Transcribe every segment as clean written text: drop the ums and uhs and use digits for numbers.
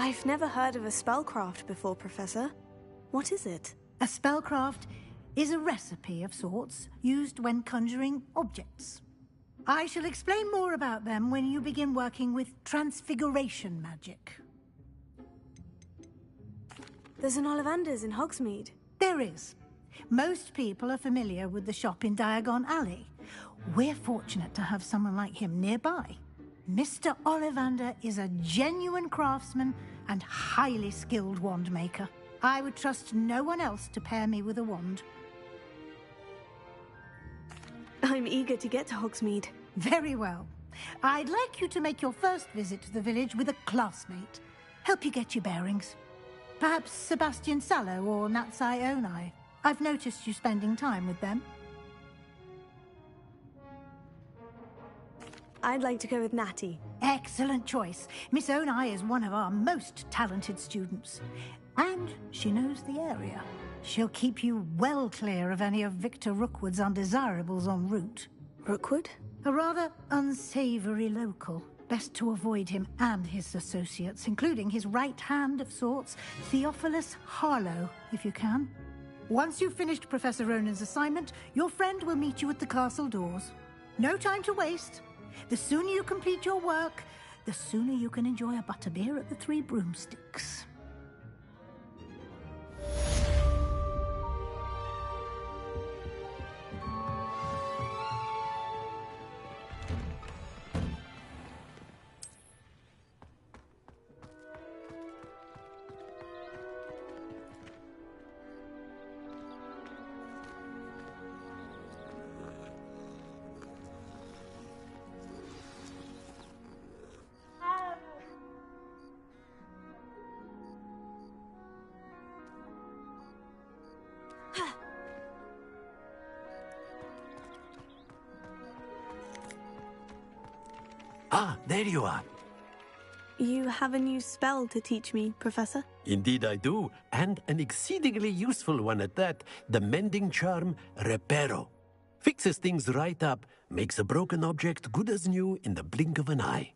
I've never heard of a spellcraft before, Professor. What is it? A spellcraft is a recipe of sorts used when conjuring objects. I shall explain more about them when you begin working with transfiguration magic. There's an Ollivander's in Hogsmeade. There is. Most people are familiar with the shop in Diagon Alley. We're fortunate to have someone like him nearby. Mr. Ollivander is a genuine craftsman and highly skilled wand maker. I would trust no one else to pair me with a wand. I'm eager to get to Hogsmeade. Very well. I'd like you to make your first visit to the village with a classmate. Help you get your bearings. Perhaps Sebastian Sallow or Natsai Onai. I've noticed you spending time with them. I'd like to go with Natty. Excellent choice. Miss Onai is one of our most talented students. And she knows the area. She'll keep you well clear of any of Victor Rookwood's undesirables en route. Rookwood? A rather unsavory local. Best to avoid him and his associates, including his right hand of sorts, Theophilus Harlow, if you can. Once you've finished Professor Ronan's assignment, your friend will meet you at the castle doors. No time to waste. The sooner you complete your work, the sooner you can enjoy a butterbeer at the Three Broomsticks. Ah, there you are. You have a new spell to teach me, Professor? Indeed I do, and an exceedingly useful one at that. The mending charm, Reparo. Fixes things right up, makes a broken object good as new in the blink of an eye.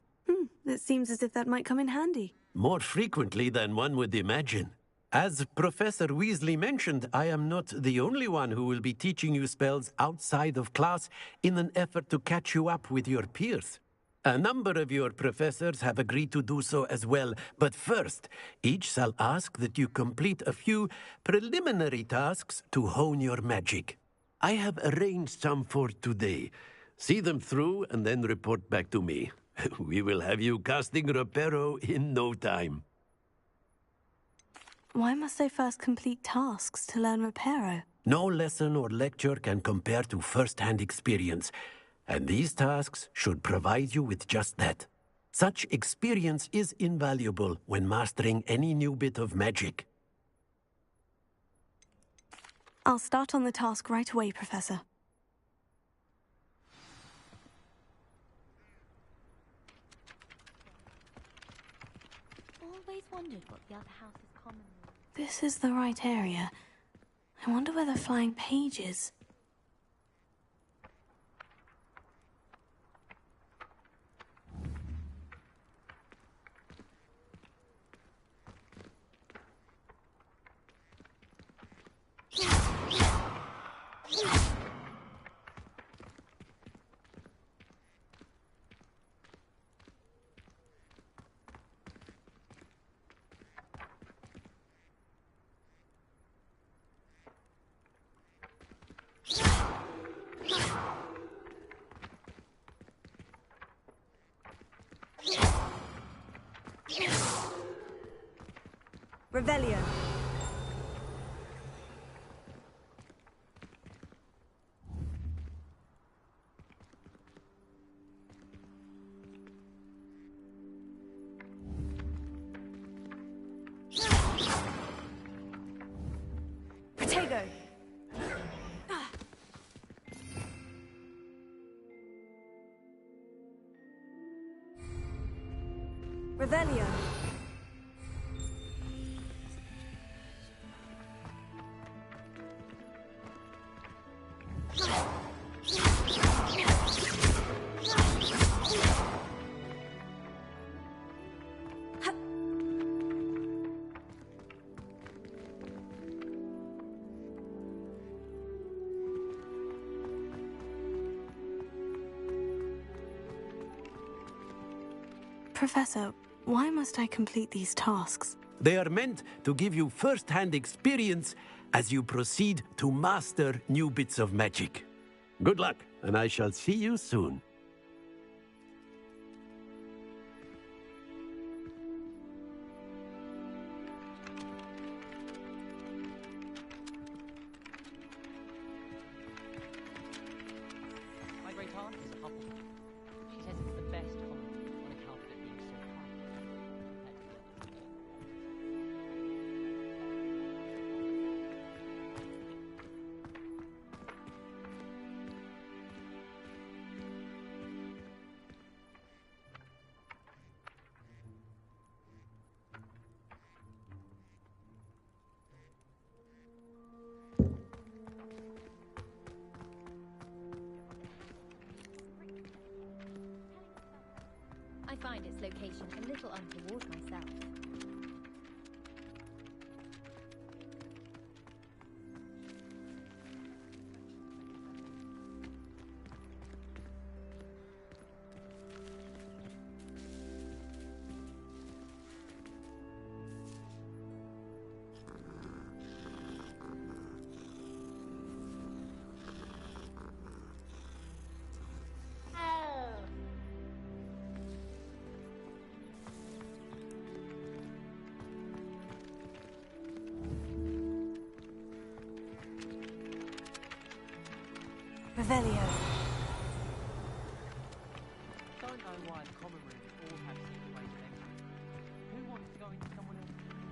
It seems as if that might come in handy. More frequently than one would imagine. As Professor Weasley mentioned, I am not the only one who will be teaching you spells outside of class in an effort to catch you up with your peers. A number of your professors have agreed to do so as well, but first, each shall ask that you complete a few preliminary tasks to hone your magic. I have arranged some for today. See them through and then report back to me. We will have you casting Reparo in no time. Why must I first complete tasks to learn Reparo? No lesson or lecture can compare to first-hand experience. And these tasks should provide you with just that. Such experience is invaluable when mastering any new bit of magic. I'll start on the task right away, Professor. Always wondered what the other house is common with. This is the right area. I wonder where the flying page is. Revelio. Protego. Revelio. Professor, why must I complete these tasks? They are meant to give you first-hand experience as you proceed to master new bits of magic. Good luck, and I shall see you soon. My great aunt is a Hufflepuff. She says it's the best holiday on account of it being so quiet. I find its location a little untoward myself. Revelio. Don't know why the common room all have secret ways of entering. Who wants to go into someone else's room?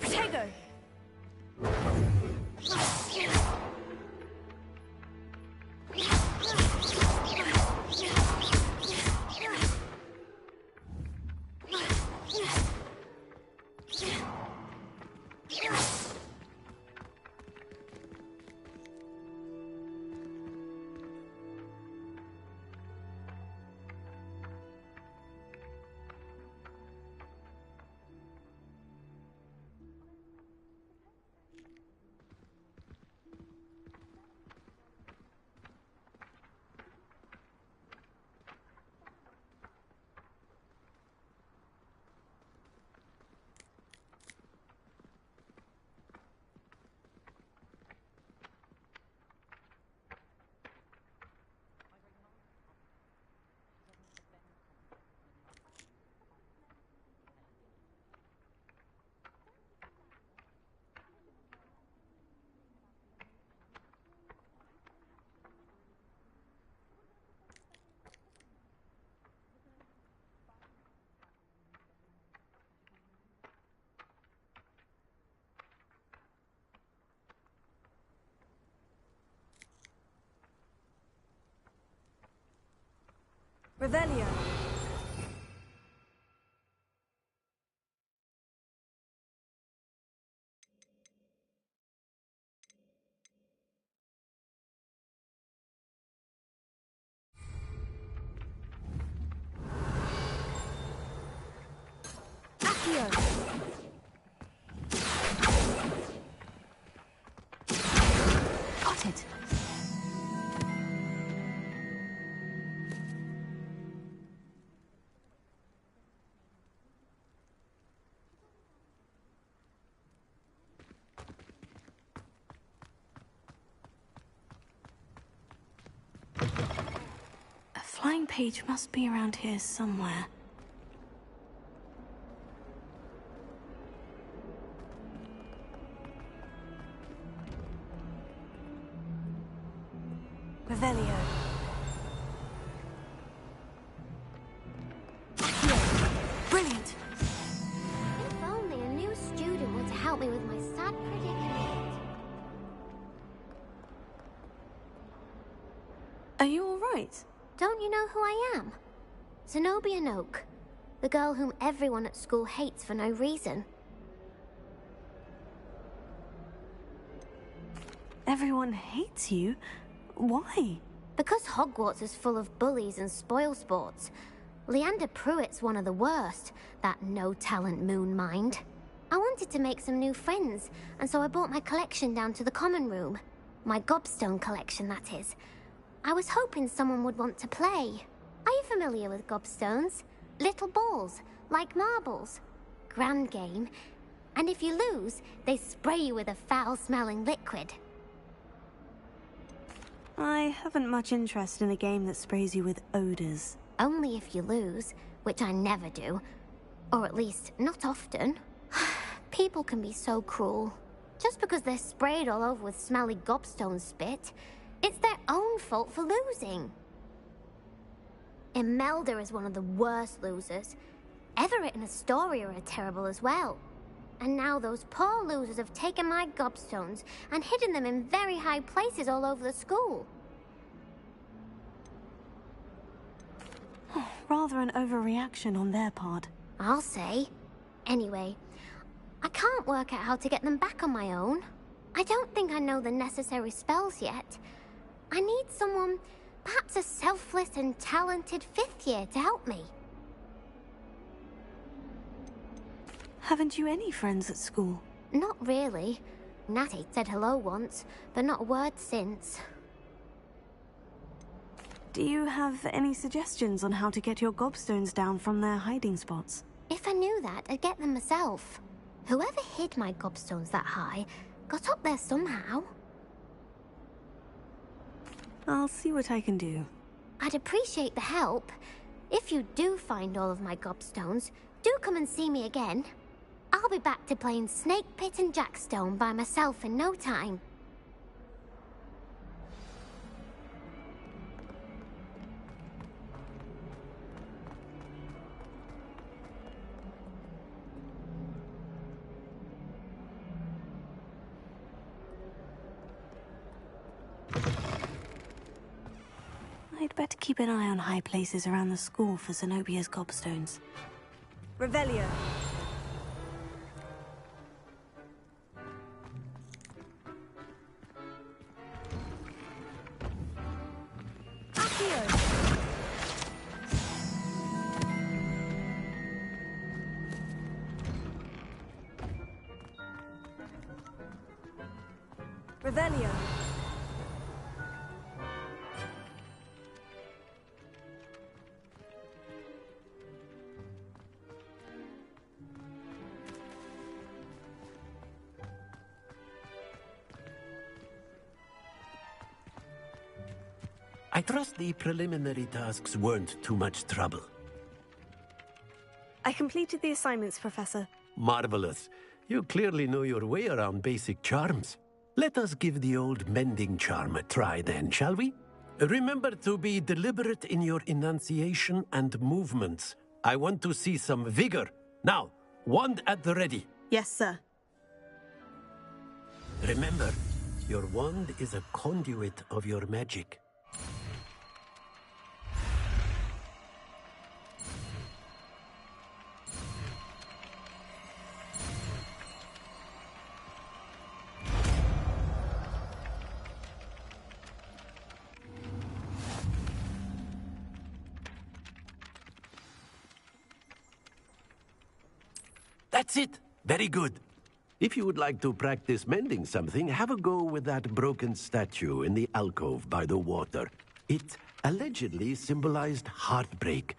Protego! Revelio. Accio. Got it. A flying page must be around here somewhere. Revelio. Accio. Brilliant. If only a new student were to help me with my sad predicament. Are you all right? Don't you know who I am? Zenobia Noak, the girl whom everyone at school hates for no reason. Everyone hates you? Why? Because Hogwarts is full of bullies and spoilsports. Leander Pruitt's one of the worst, that no-talent moon mind. I wanted to make some new friends, and so I brought my collection down to the common room. My gobstone collection, that is. I was hoping someone would want to play. Are you familiar with gobstones? Little balls, like marbles. Grand game. And if you lose, they spray you with a foul-smelling liquid. I haven't much interest in a game that sprays you with odors. Only if you lose, which I never do. Or at least, not often. People can be so cruel. Just because they're sprayed all over with smelly gobstone spit, it's their own fault for losing. Imelda is one of the worst losers. Everett and Astoria are terrible as well. And now those poor losers have taken my gobstones and hidden them in very high places all over the school. Rather an overreaction on their part. I'll say. Anyway, I can't work out how to get them back on my own. I don't think I know the necessary spells yet. I need someone, perhaps a selfless and talented 5th year to help me. Haven't you any friends at school? Not really. Natty said hello once, but not a word since. Do you have any suggestions on how to get your gobstones down from their hiding spots? If I knew that, I'd get them myself. Whoever hid my gobstones that high got up there somehow. I'll see what I can do. I'd appreciate the help. If you do find all of my gobstones, do come and see me again. I'll be back to playing Snake Pit and Jackstone by myself in no time. I'd better keep an eye on high places around the school for Zenobia's gobstones. Revelio. Revelio. I trust the preliminary tasks weren't too much trouble. I completed the assignments, Professor. Marvelous. You clearly know your way around basic charms. Let us give the old mending charm a try then, shall we? Remember to be deliberate in your enunciation and movements. I want to see some vigor. Now, wand at the ready. Yes, sir. Remember, your wand is a conduit of your magic. That's it. Very good. If you would like to practice mending something, have a go with that broken statue in the alcove by the water. It allegedly symbolized heartbreak.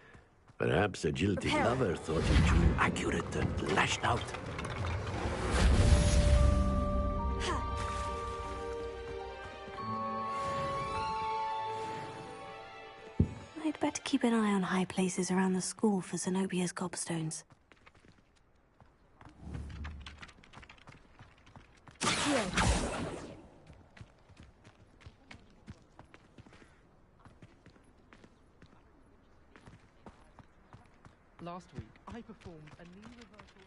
Perhaps a jilted lover thought it too accurate and lashed out. I'd better keep an eye on high places around the school for Zenobia's gobstones. Last week, I performed a knee reversal.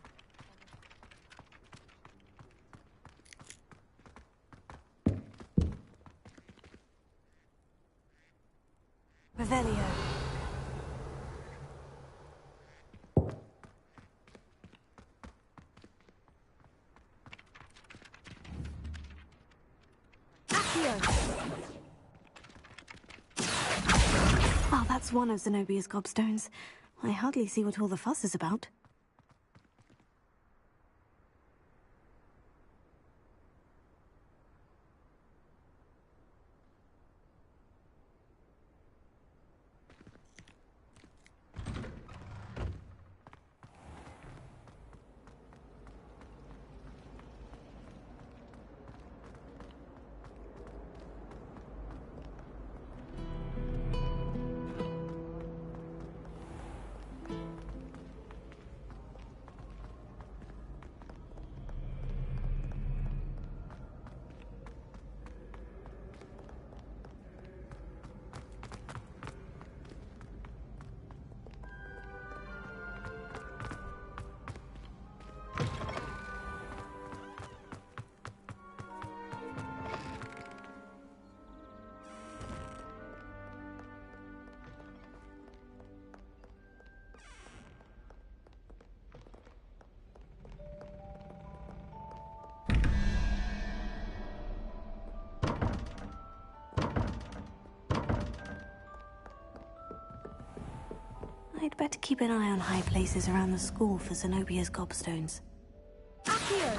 Revelio. Oh, that's one of Zenobia's gobstones. I hardly see what all the fuss is about. I'd better keep an eye on high places around the school for Zenobia's gobstones. Accio!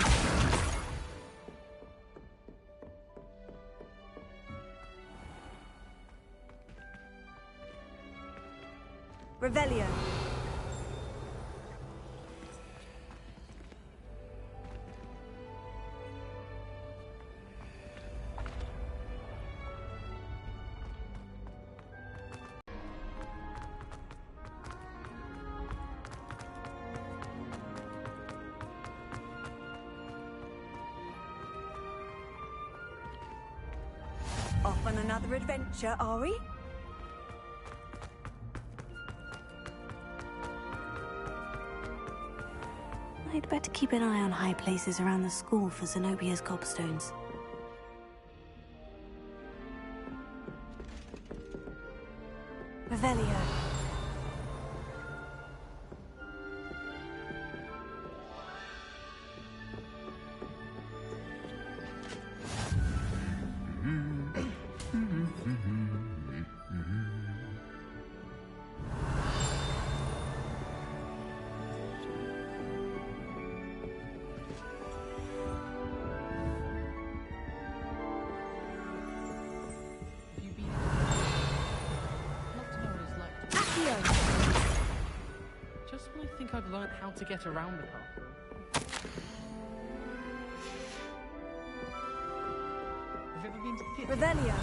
Revelio. Off on another adventure, are we? I'd better keep an eye on high places around the school for Zenobia's gobstones. Revelio. Have you been? Not to know what it's like to Accio! just when I think I've learned how to get around the castle. Have you ever been to the theatre? Revelio.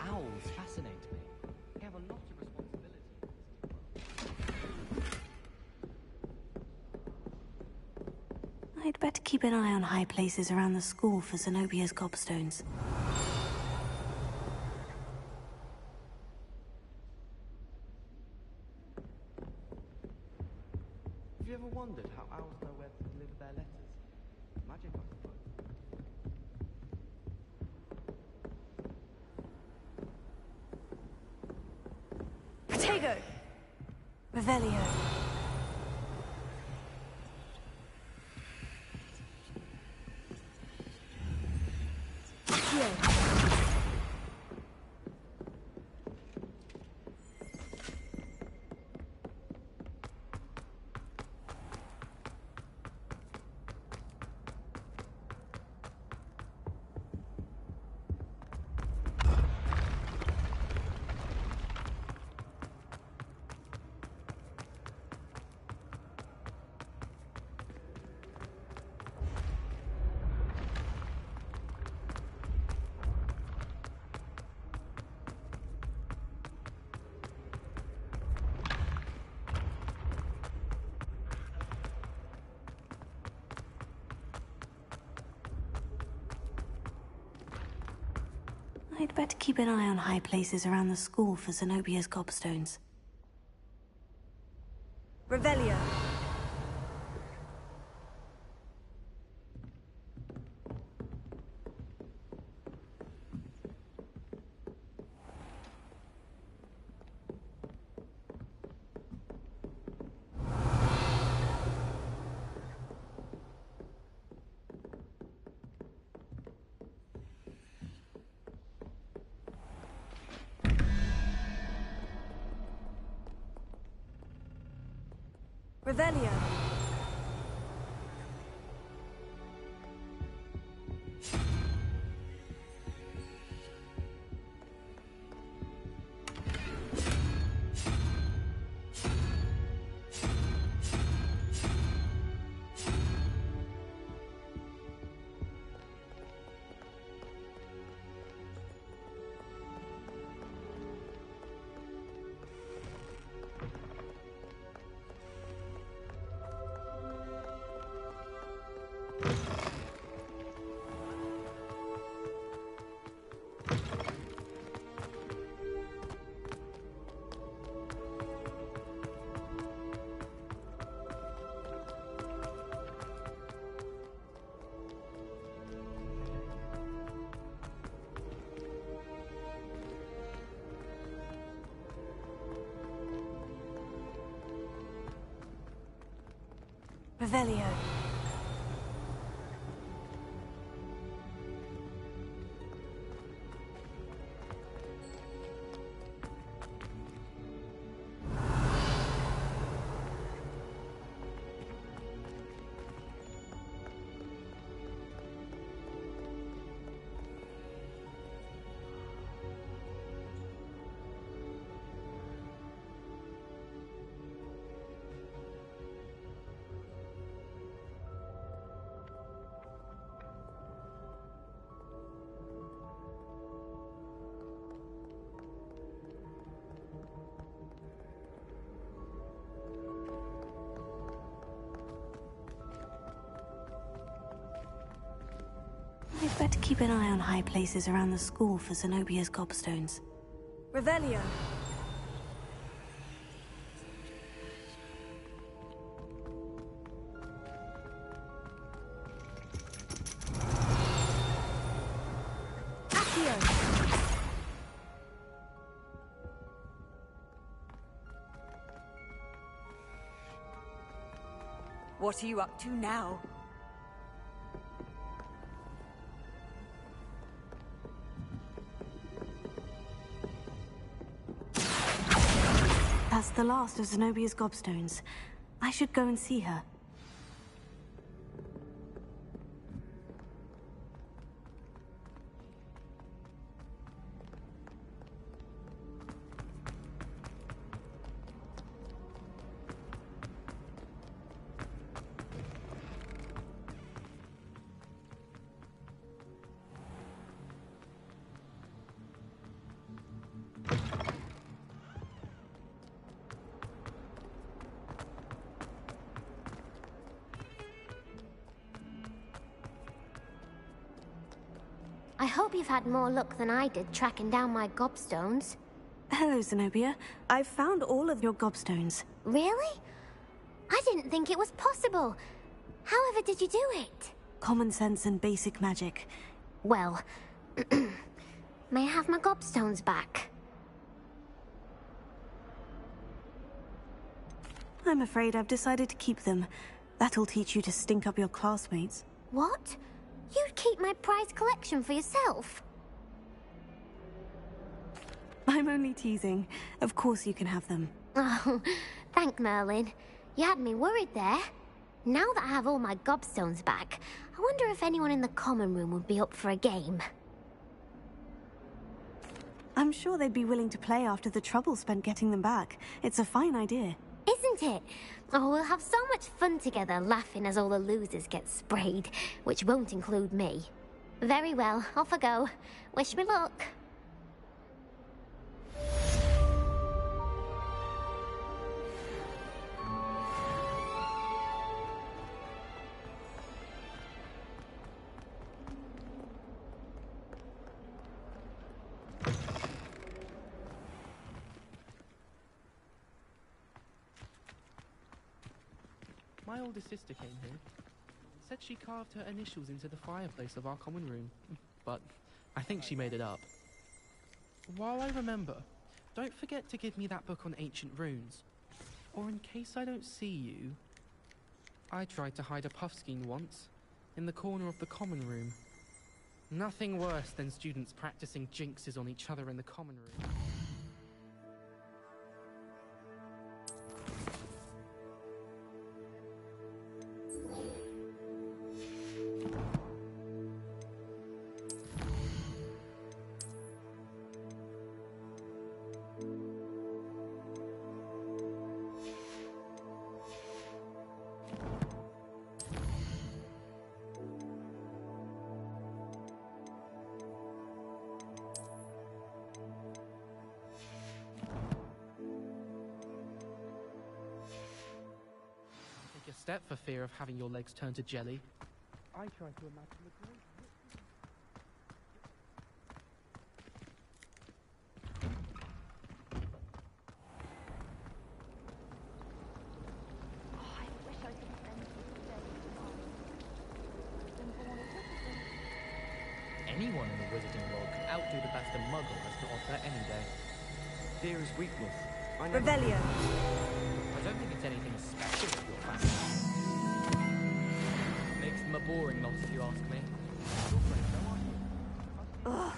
Owls fascinate me. They have a lot of responsibility. I'd better keep an eye on high places around the school for Zenobia's gobstones. Have you ever wondered how owls know where to deliver their letters? Magic, I suppose. Protego. Revelio. Accio. I'd better keep an eye on high places around the school for Zenobia's gobstones. Revelio. Revelio. Revelio. I'd better keep an eye on high places around the school for Zenobia's gobstones. Revelio. What are you up to now? That's the last of Zenobia's gobstones. I should go and see her. I hope you've had more luck than I did tracking down my gobstones. Hello, Zenobia. I've found all of your gobstones. Really? I didn't think it was possible. However did you do it? Common sense and basic magic. Well, may I have my gobstones back? I'm afraid I've decided to keep them. That'll teach you to stink up your classmates. What? You'd keep my prized collection for yourself? I'm only teasing. Of course you can have them. Oh, thank Merlin. You had me worried there. Now that I have all my gobstones back, I wonder if anyone in the common room would be up for a game. I'm sure they'd be willing to play after the trouble spent getting them back. It's a fine idea. Isn't it? Oh, we'll have so much fun together, laughing as all the losers get sprayed, which won't include me. Very well, off I go. Wish me luck. My older sister came here. Said she carved her initials into the fireplace of our common room. But I think she made it up. While I remember, don't forget to give me that book on ancient runes. Or in case I don't see you... I tried to hide a puffskein once, in the corner of the common room. Nothing worse than students practicing jinxes on each other in the common room. Step for fear of having your legs turn to jelly. I try to imagine the great... Anyone in the wizarding world could outdo the best a muggle has to offer any day. Fear is weakness. I know. Revelio. I don't think it's anything special with your family. Makes them a boring lot if you ask me. Ugh.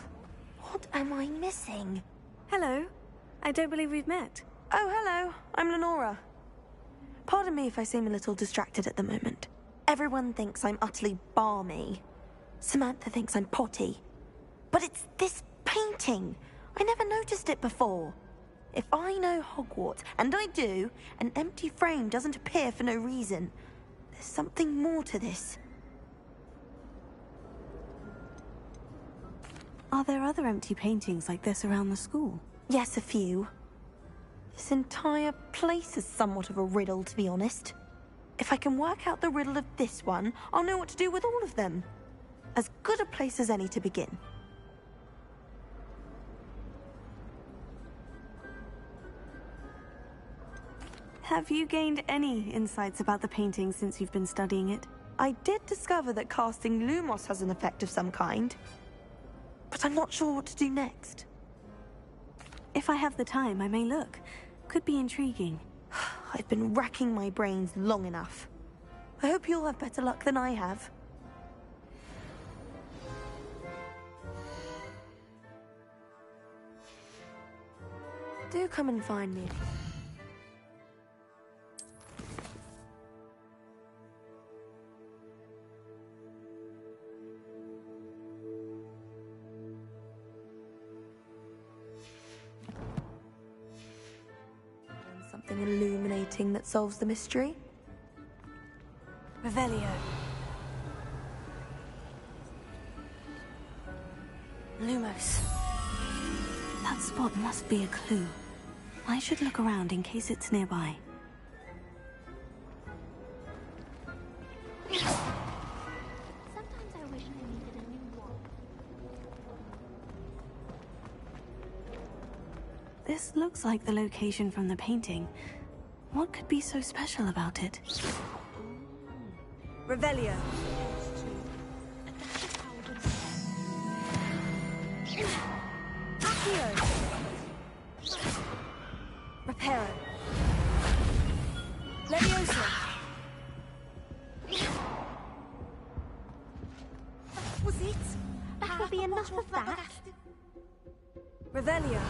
What am I missing? Hello. I don't believe we've met. Oh, hello. I'm Lenora. Pardon me if I seem a little distracted at the moment. Everyone thinks I'm utterly balmy. Samantha thinks I'm potty. But it's this painting. I never noticed it before. If I know Hogwarts, and I do, an empty frame doesn't appear for no reason. There's something more to this. Are there other empty paintings like this around the school? Yes, a few. This entire place is somewhat of a riddle, to be honest. If I can work out the riddle of this one, I'll know what to do with all of them. As good a place as any to begin. Have you gained any insights about the painting since you've been studying it? I did discover that casting Lumos has an effect of some kind, but I'm not sure what to do next. If I have the time, I may look. Could be intriguing. I've been racking my brains long enough. I hope you'll have better luck than I have. Do come and find me. Something illuminating that solves the mystery. Revelio. Lumos. That spot must be a clue. I should look around in case it's nearby. Sometimes I wish I needed a new wand. This looks like the location from the painting. What could be so special about it? Revelio. Accio. Reparo. Leviosa. That was it? That will be enough of that. Revelio.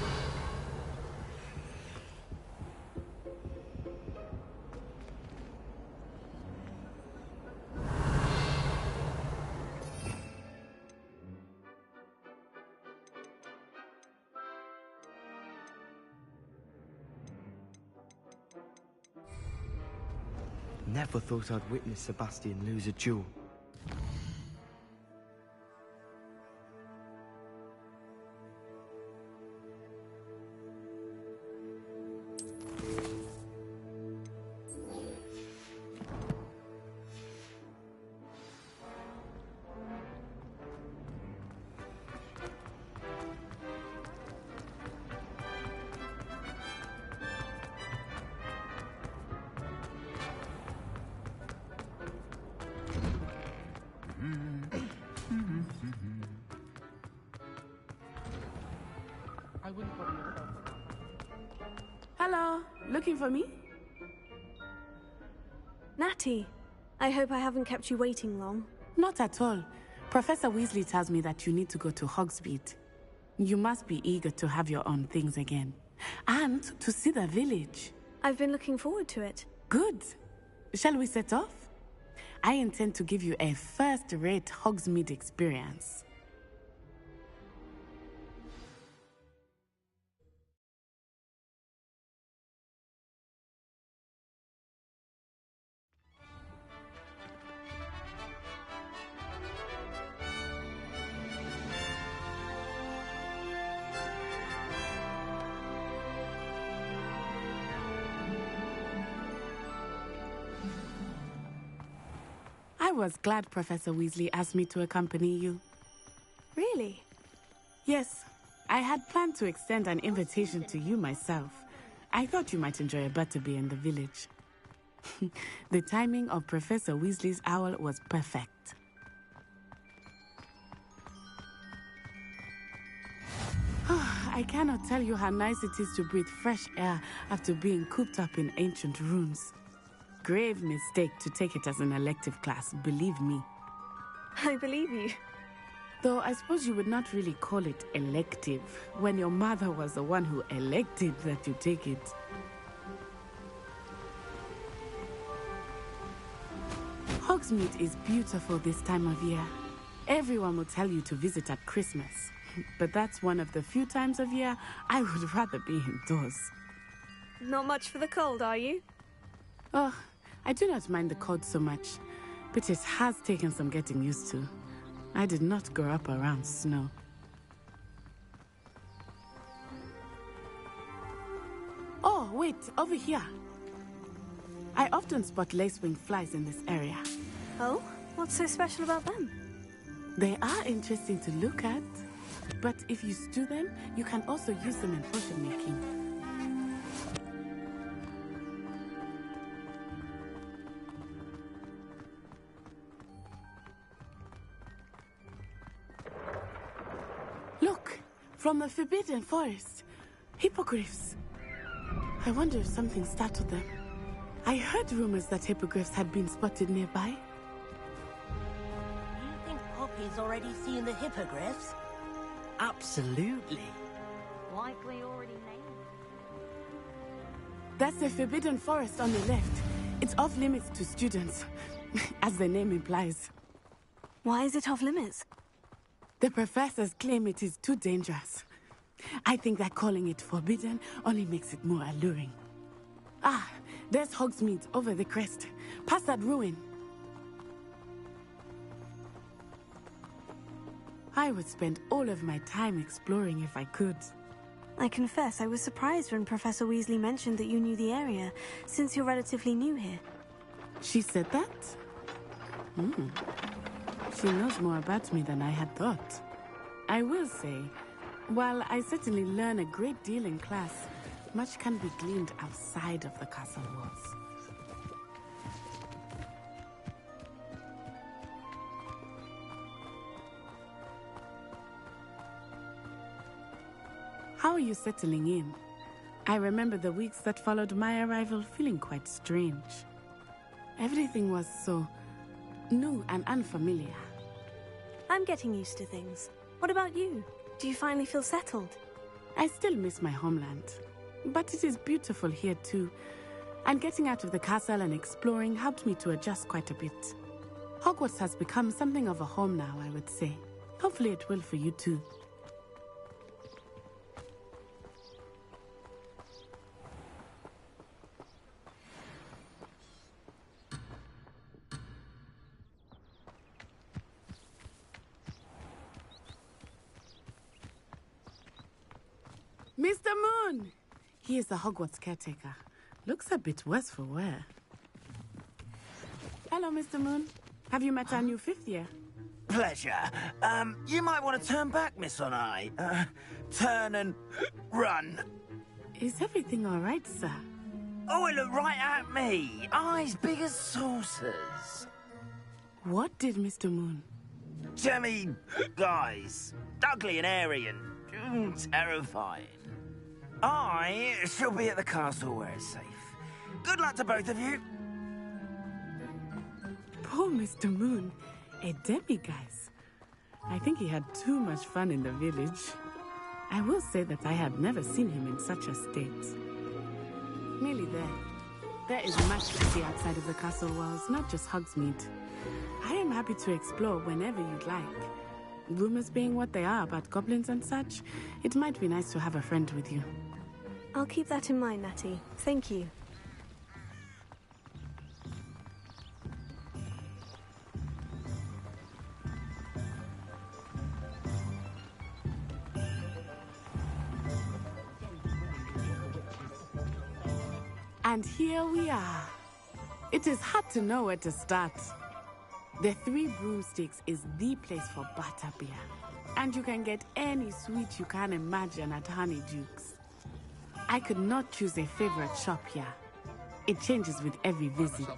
Never thought I'd witness Sebastian lose a duel. I wouldn't bother yourself. Hello, looking for me? Natty, I hope I haven't kept you waiting long. Not at all. Professor Weasley tells me that you need to go to Hogsmeade. You must be eager to have your own things again. And to see the village. I've been looking forward to it. Good. Shall we set off? I intend to give you a first-rate Hogsmeade experience. I was glad Professor Weasley asked me to accompany you. Really? Yes, I had planned to extend an invitation to you myself. I thought you might enjoy a butterbeer in the village. The timing of Professor Weasley's owl was perfect. I cannot tell you how nice it is to breathe fresh air after being cooped up in ancient rooms. Grave mistake to take it as an elective class, believe me. I believe you. Though I suppose you would not really call it elective when your mother was the one who elected that you take it. Hogsmeade is beautiful this time of year. Everyone will tell you to visit at Christmas, but that's one of the few times of year I would rather be indoors. Not much for the cold, are you? Oh, I do not mind the cold so much, but it has taken some getting used to. I did not grow up around snow. Oh, wait, over here. I often spot lacewing flies in this area. Oh? What's so special about them? They are interesting to look at, but if you stew them, you can also use them in potion making. Look, from the Forbidden Forest, hippogriffs. I wonder if something startled them. I heard rumors that hippogriffs had been spotted nearby. You think Poppy's already seen the hippogriffs? Absolutely. Likely already named. That's the Forbidden Forest on the left. It's off limits to students, as the name implies. Why is it off limits? The professors claim it is too dangerous. I think that calling it forbidden only makes it more alluring. Ah, there's Hogsmeade over the crest, past that ruin. I would spend all of my time exploring if I could. I confess I was surprised when Professor Weasley mentioned that you knew the area, since you're relatively new here. She said that? She knows more about me than I had thought. I will say, while I certainly learn a great deal in class, much can be gleaned outside of the castle walls. How are you settling in? I remember the weeks that followed my arrival feeling quite strange. Everything was so new and unfamiliar. I'm getting used to things. What about you? Do you finally feel settled? I still miss my homeland, but it is beautiful here too. And getting out of the castle and exploring helped me to adjust quite a bit. Hogwarts has become something of a home now, I would say. Hopefully it will for you too. Mr. Moon! He is the Hogwarts caretaker. Looks a bit worse for wear. Hello, Mr. Moon. Have you met our new fifth year? Pleasure. You might want to turn back, Miss Onai. Turn and run. Is everything all right, sir? Oh, it looked right at me. Eyes big as saucers. What did Mr. Moon? Jemmy, guys. Ugly and airy and terrifying. I shall be at the castle where it's safe. Good luck to both of you. Poor Mr. Moon. A demiguise. I think he had too much fun in the village. I will say that I had never seen him in such a state. Nearly there. There is much to see outside of the castle walls, not just Hogsmeade. I am happy to explore whenever you'd like. Rumors being what they are about goblins and such, it might be nice to have a friend with you. I'll keep that in mind, Natty. Thank you. And here we are. It is hard to know where to start. The Three Broomsticks is the place for butterbeer. And you can get any sweet you can imagine at Honeydukes. I could not choose a favorite shop here. It changes with every visit.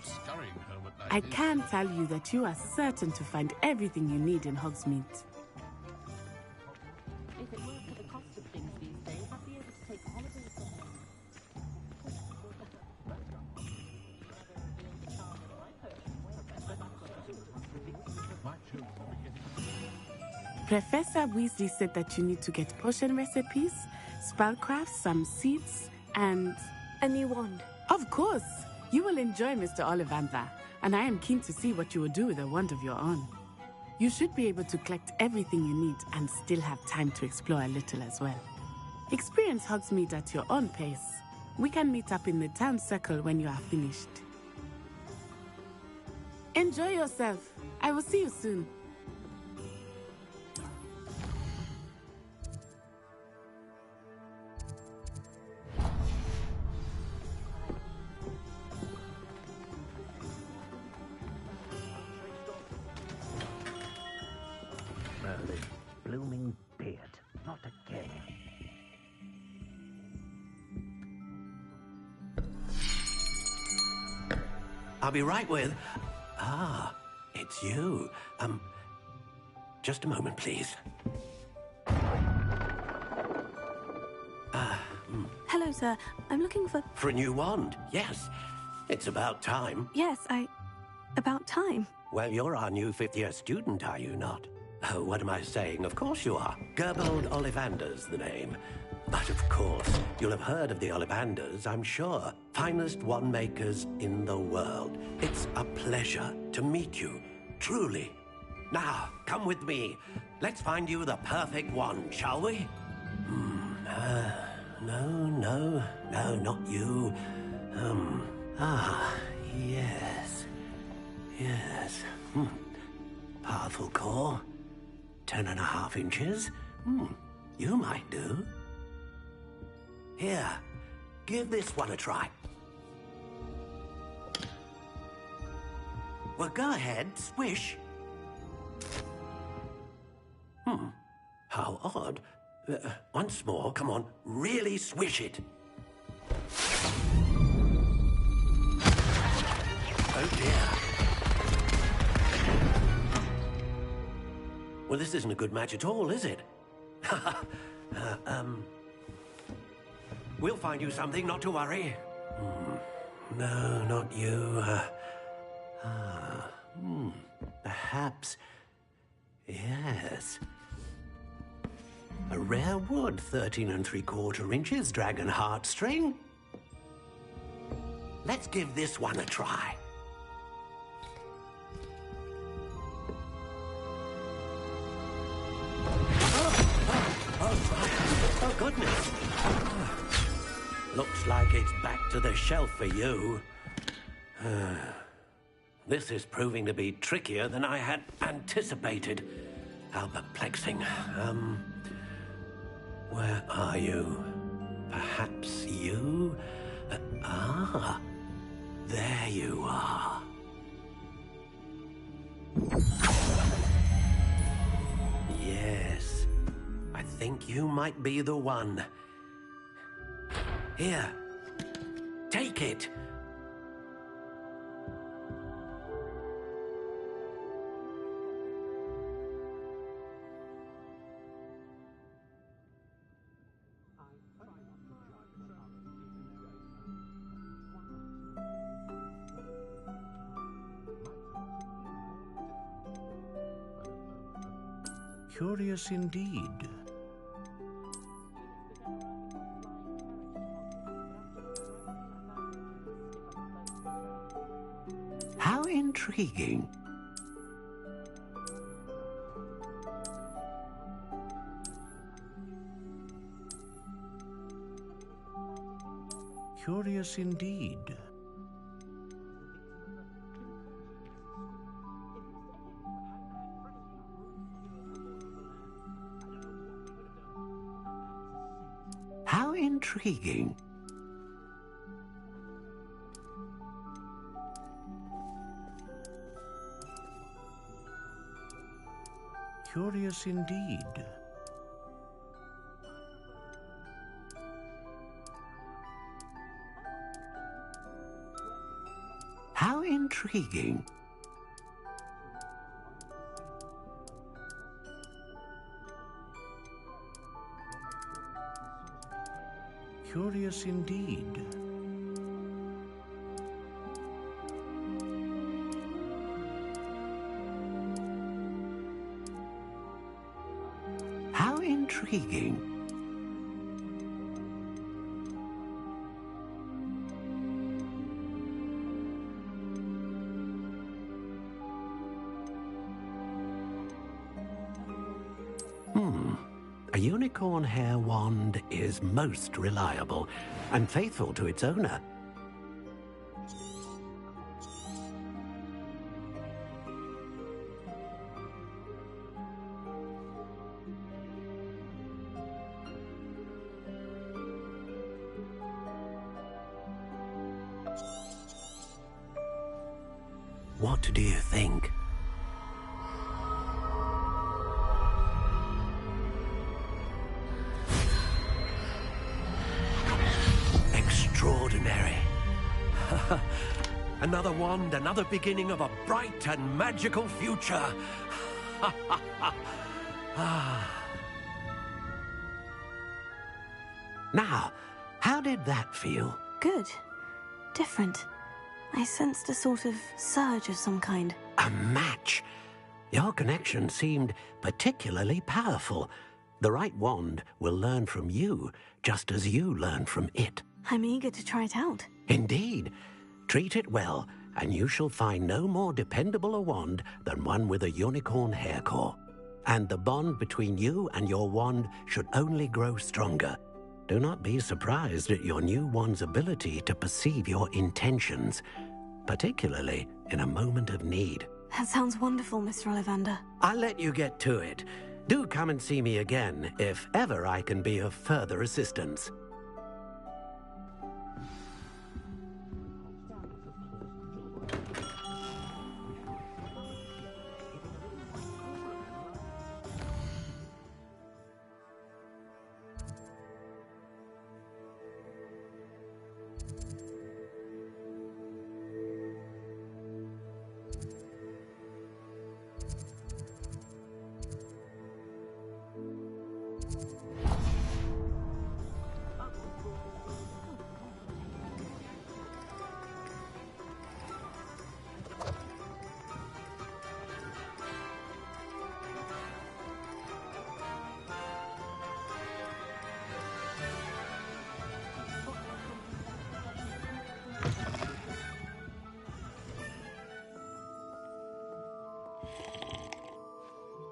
I can tell you that you are certain to find everything you need in Hogsmeade. If it weren't for the cost of things these days, I'd be able to take a holiday somewhere. Professor Weasley said that you need to get potion recipes, spellcrafts, some seeds, and... a new wand. Of course! You will enjoy Mr. Ollivander, and I am keen to see what you will do with a wand of your own. You should be able to collect everything you need and still have time to explore a little as well. Experience Hogsmeade at your own pace. We can meet up in the town circle when you are finished. Enjoy yourself. I will see you soon. I'll be right with... Ah, it's you. Just a moment, please. Hello, sir. I'm looking for... For a new wand, yes. It's about time. Yes, About time. Well, you're our new fifth-year student, are you not? Oh, what am I saying? Of course you are. Gerbold Ollivander's the name. But of course, you'll have heard of the Ollivanders, I'm sure. Finest wand makers in the world. It's a pleasure to meet you, truly. Now, come with me. Let's find you the perfect wand, shall we? No, not you. Yes. Yes. Powerful core. 10.5 inches. You might do. Here, give this one a try. Well, go ahead, swish. How odd. Once more, come on, really swish it. Oh dear. Well, this isn't a good match at all, is it? We'll find you something, not to worry. No, not you. Perhaps... Yes. A rare wood, 13 3/4 inches, dragon heartstring. Let's give this one a try. Oh, goodness. Looks like it's back to the shelf for you. This is proving to be trickier than I had anticipated. How perplexing. Where are you? Perhaps you? There you are. Yes, I think you might be the one. Here, take it. Curious indeed. How intriguing. Curious indeed. How intriguing. Curious indeed. How intriguing. Curious indeed. How intriguing. A unicorn hair wand is most reliable and faithful to its owner. What do you think? Extraordinary. Another wand, another beginning of a bright and magical future. Now, how did that feel? Good. Different. I sensed a sort of surge of some kind. A match? Your connection seemed particularly powerful. The right wand will learn from you, just as you learn from it. I'm eager to try it out. Indeed. Treat it well, and you shall find no more dependable a wand than one with a unicorn hair core. And the bond between you and your wand should only grow stronger. Do not be surprised at your new wand's ability to perceive your intentions, particularly in a moment of need. That sounds wonderful, Mr. Ollivander. I'll let you get to it. Do come and see me again if ever I can be of further assistance.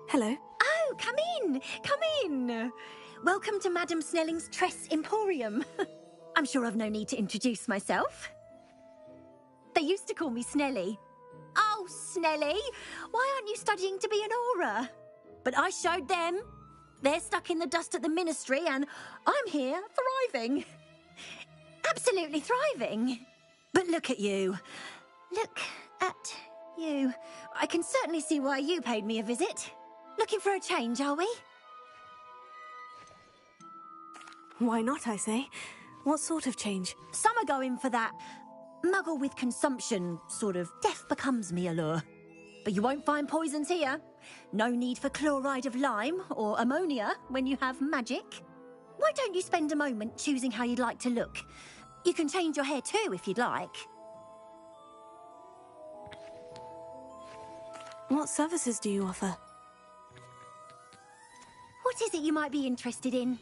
Hello. Oh, come in! Come in! Welcome to Madame Snelling's Tress Emporium. I'm sure I've no need to introduce myself. They used to call me Snelly. Oh, Snelly! Why aren't you studying to be an aura? But I showed them. They're stuck in the dust at the ministry, and I'm here thriving. Absolutely thriving. But look at you. Look at you. I can certainly see why you paid me a visit. Looking for a change, are we? Why not, I say? What sort of change? Some are going for that muggle with consumption, sort of death becomes me allure. But you won't find poisons here. No need for chloride of lime or ammonia when you have magic. Why don't you spend a moment choosing how you'd like to look? You can change your hair too if you'd like. What services do you offer? What is it you might be interested in?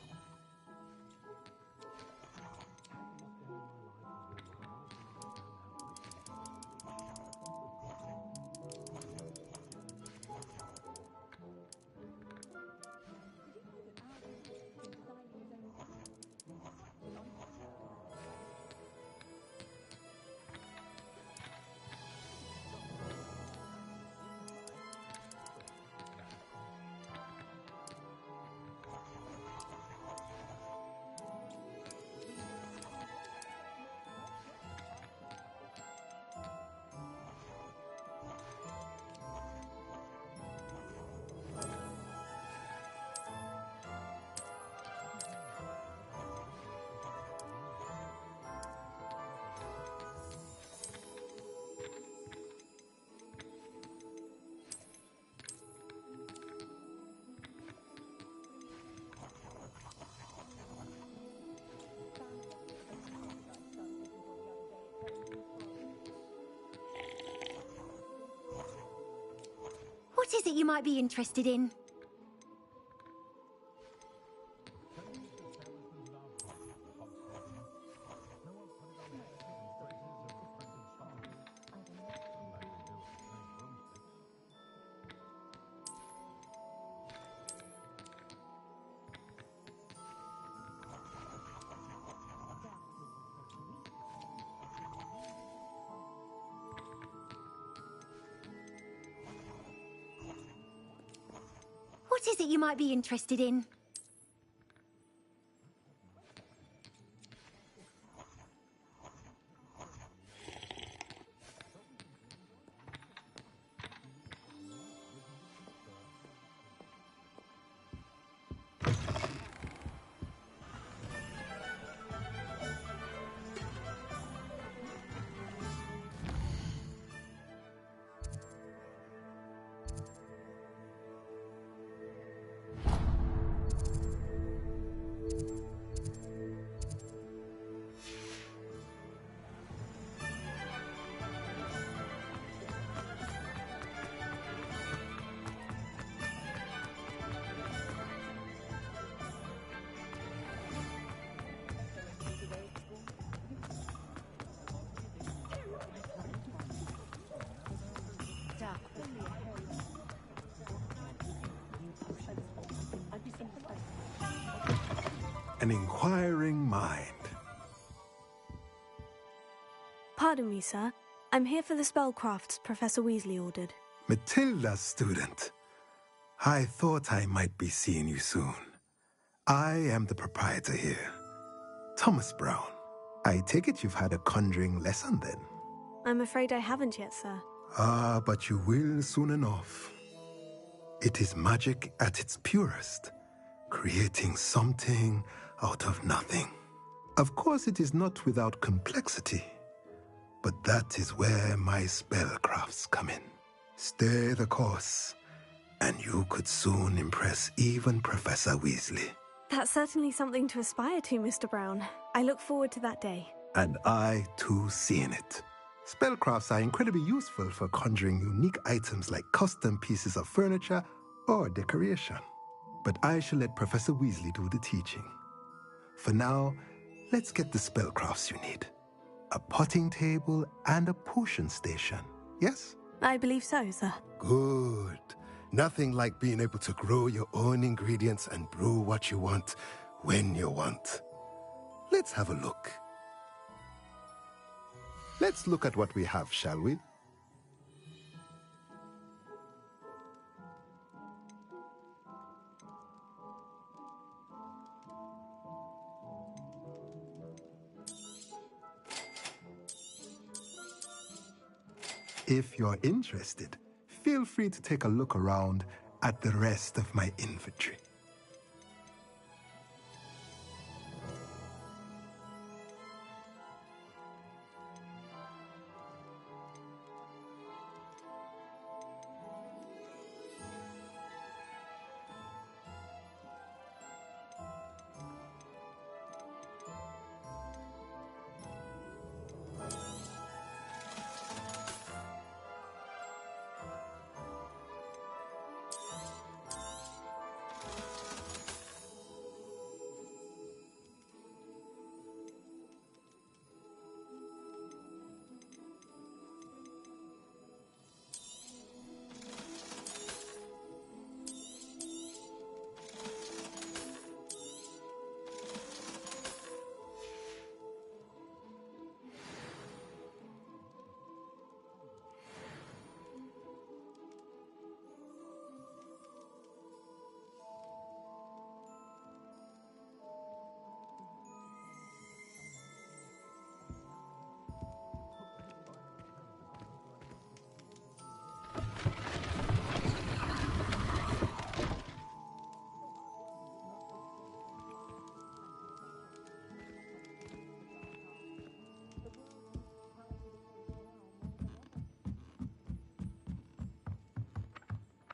What is it you might be interested in? What is it you might be interested in? an inquiring mind. Pardon me, sir. I'm here for the spellcrafts Professor Weasley ordered. Matilda's student. I thought I might be seeing you soon. I am the proprietor here, Thomas Brown. I take it you've had a conjuring lesson then? I'm afraid I haven't yet, sir. Ah, but you will soon enough. It is magic at its purest, creating something out of nothing. Of course, it is not without complexity, but that is where my spellcrafts come in. Stay the course, and you could soon impress even Professor Weasley. That's certainly something to aspire to, Mr. Brown. I look forward to that day. And I, too, seeing it. Spellcrafts are incredibly useful for conjuring unique items like custom pieces of furniture or decoration. But I shall let Professor Weasley do the teaching. For now, let's get the spellcrafts you need. A potting table and a potion station, yes? I believe so, sir. Good. Nothing like being able to grow your own ingredients and brew what you want when you want. Let's have a look. Let's look at what we have, shall we? If you're interested, feel free to take a look around at the rest of my inventory.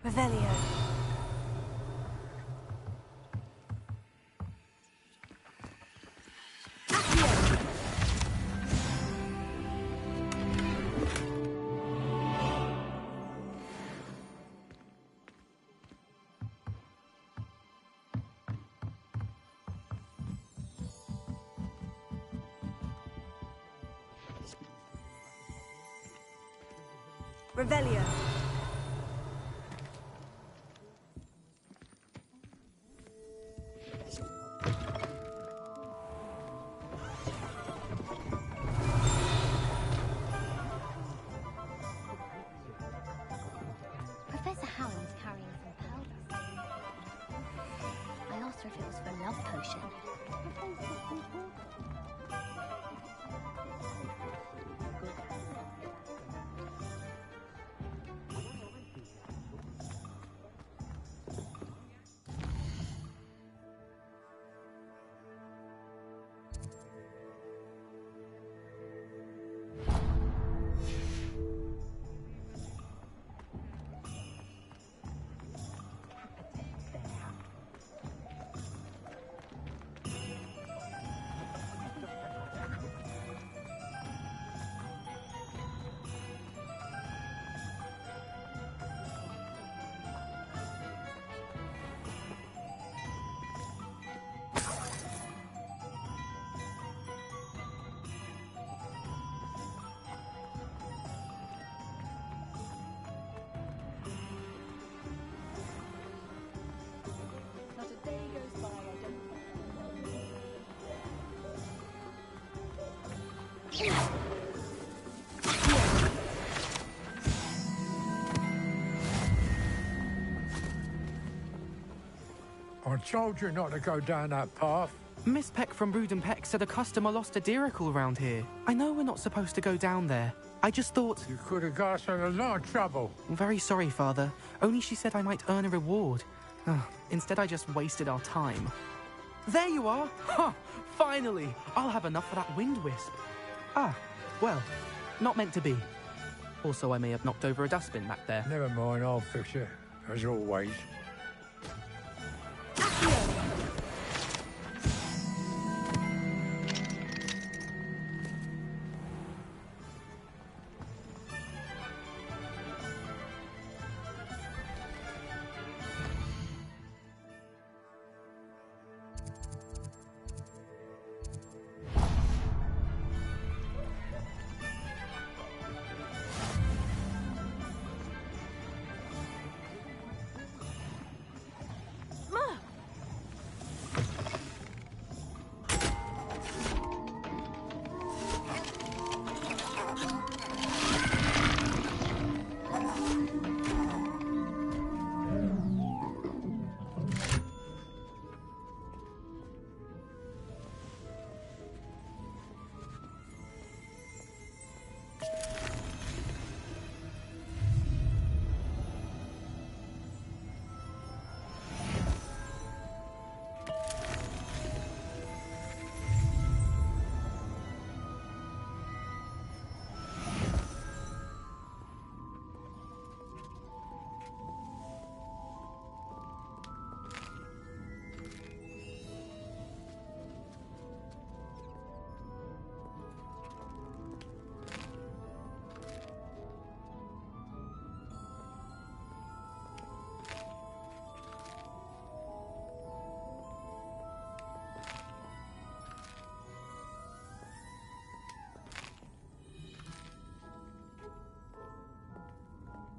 Revelio. Revelio. Professor Howland's carrying some powder. I asked her if it was for a love potion. I told you not to go down that path. Miss Peck from Brood and Peck said a customer lost a deeracle around here. I know we're not supposed to go down there. I just thought... You could have got us in a lot of trouble. I'm very sorry, Father. Only she said I might earn a reward. Instead, I just wasted our time. There you are! Ha! Finally! I'll have enough for that wind wisp. Ah, well, not meant to be. Also, I may have knocked over a dustbin back there. Never mind, I'll fix it, as always.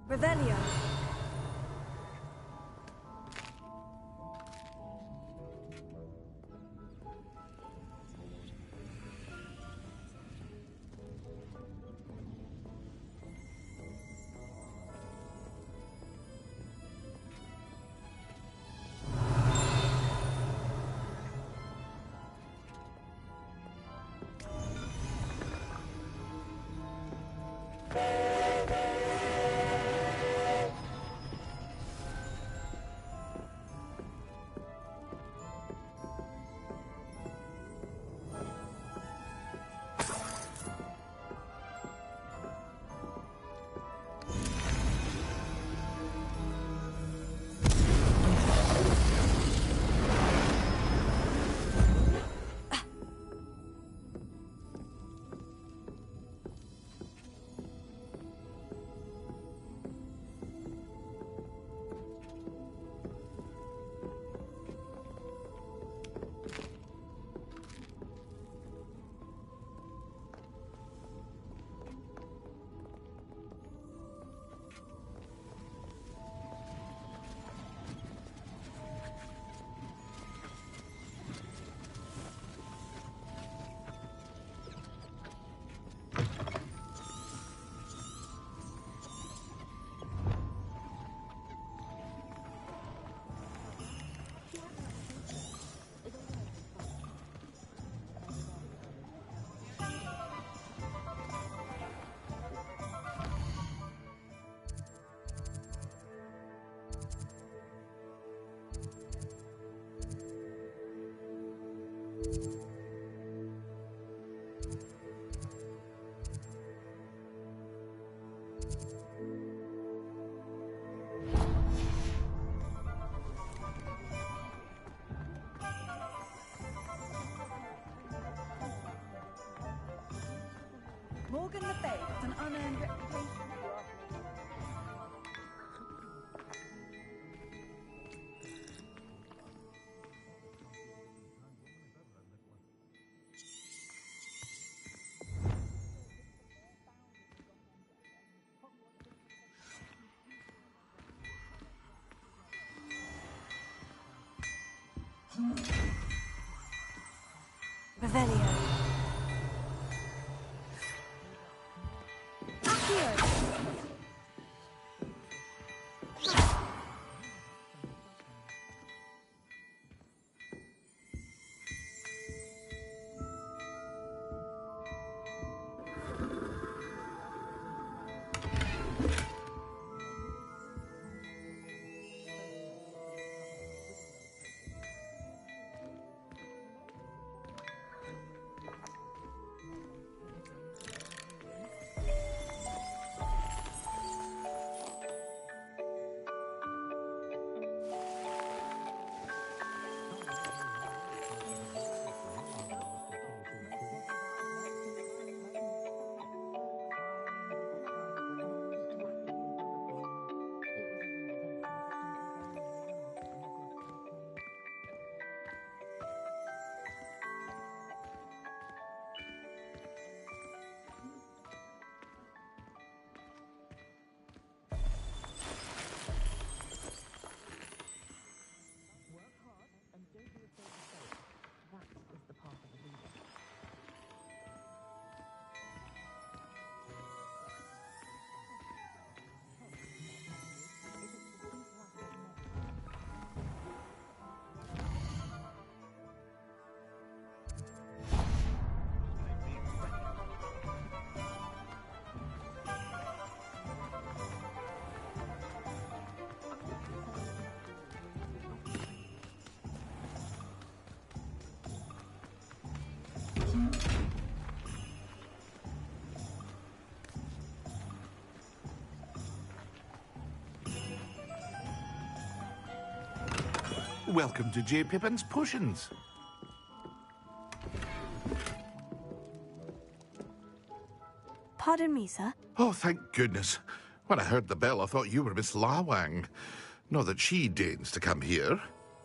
Revelio. Morgan Le Fay has an unearned reputation. Revelio. Welcome to J. Pippin's Potions. Pardon me, sir. Oh, thank goodness. When I heard the bell, I thought you were Miss Lawang. Not that she deigns to come here.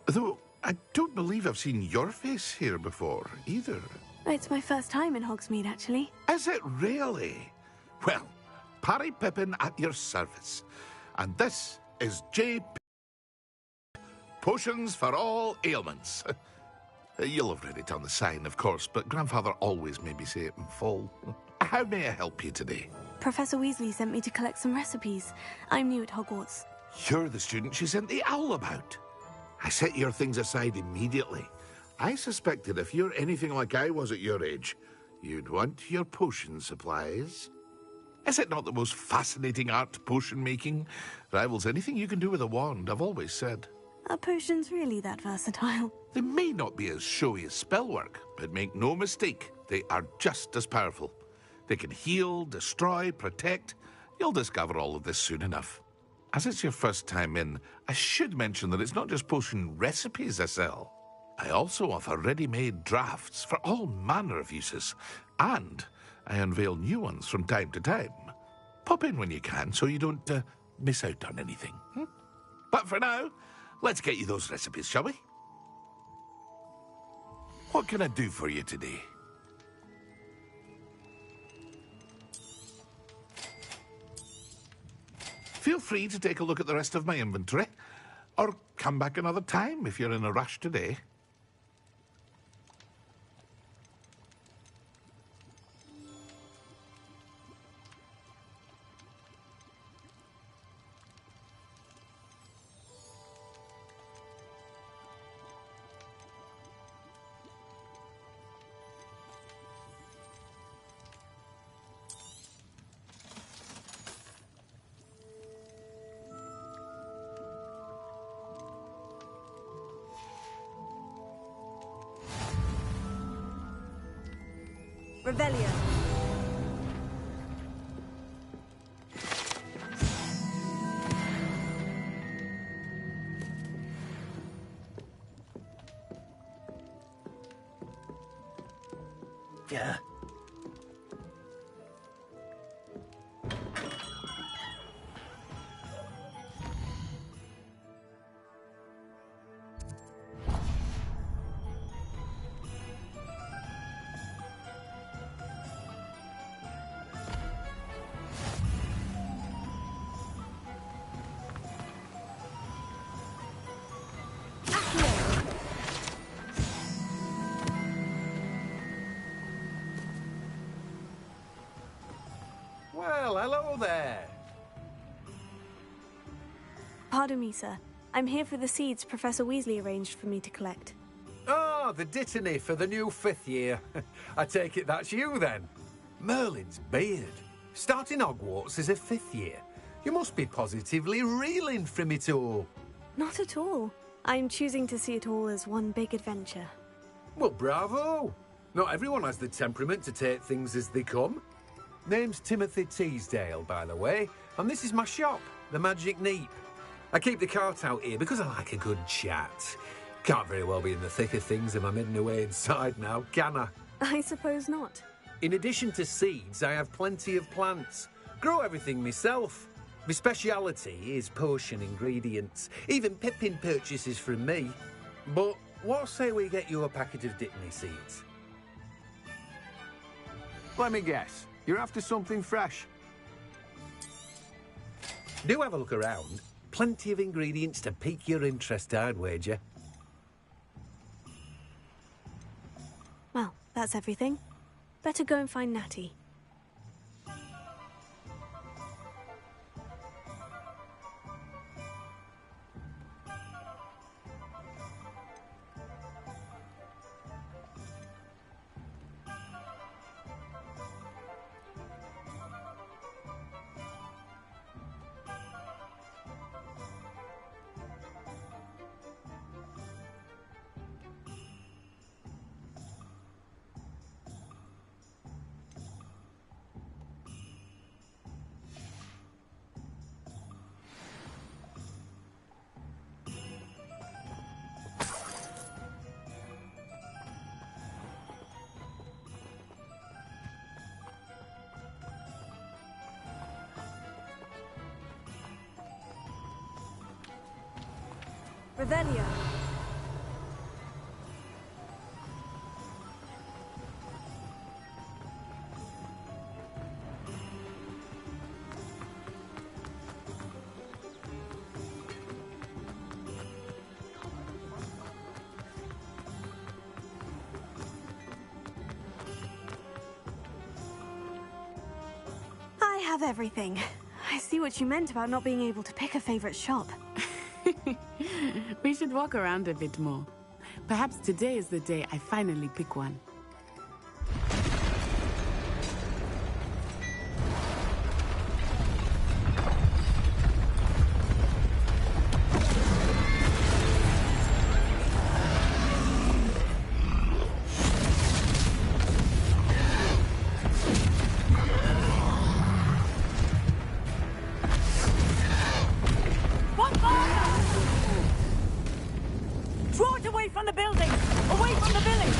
Though, I don't believe I've seen your face here before, either. It's my first time in Hogsmeade, actually. Is it really? Well, Parry Pippin at your service. And this is J. Potions for all ailments. You'll have read it on the sign, of course, but Grandfather always made me say it in full. How may I help you today? Professor Weasley sent me to collect some recipes. I'm new at Hogwarts. You're the student she sent the owl about. I set your things aside immediately. I suspected if you're anything like I was at your age, you'd want your potion supplies. Is it not the most fascinating art, potion making? Rivals anything you can do with a wand, I've always said. Are potions really that versatile? They may not be as showy as spellwork, but make no mistake, they are just as powerful. They can heal, destroy, protect. You'll discover all of this soon enough. As it's your first time in, I should mention that it's not just potion recipes I sell. I also offer ready-made drafts for all manner of uses, and I unveil new ones from time to time. Pop in when you can so you don't miss out on anything. But for now, let's get you those recipes, shall we? What can I do for you today? Feel free to take a look at the rest of my inventory, or come back another time if you're in a rush today. Revelio. Yeah. Well, hello there. Pardon me, sir. I'm here for the seeds Professor Weasley arranged for me to collect. Oh, the dittany for the new 5th year. I take it that's you, then. Merlin's beard. Starting Hogwarts as a 5th year. You must be positively reeling from it all. Not at all. I'm choosing to see it all as one big adventure. Well, bravo. Not everyone has the temperament to take things as they come. Name's Timothy Teasdale, by the way, and this is my shop, the Magic Neep. I keep the cart out here because I like a good chat. Can't very well be in the thick of things if I'm hidden away inside now, can I? I suppose not. In addition to seeds, I have plenty of plants. Grow everything myself. My speciality is potion ingredients. Even Pippin purchases from me. But what say we get you a packet of Dittany seeds? Let me guess. You're after something fresh. Do have a look around. Plenty of ingredients to pique your interest, I'd wager. Well, that's everything. Better go and find Natty. Revelio. I have everything. I see what you meant about not being able to pick a favorite shop. We should walk around a bit more. Perhaps today is the day I finally pick one. Draw it away from the building! Away from the village!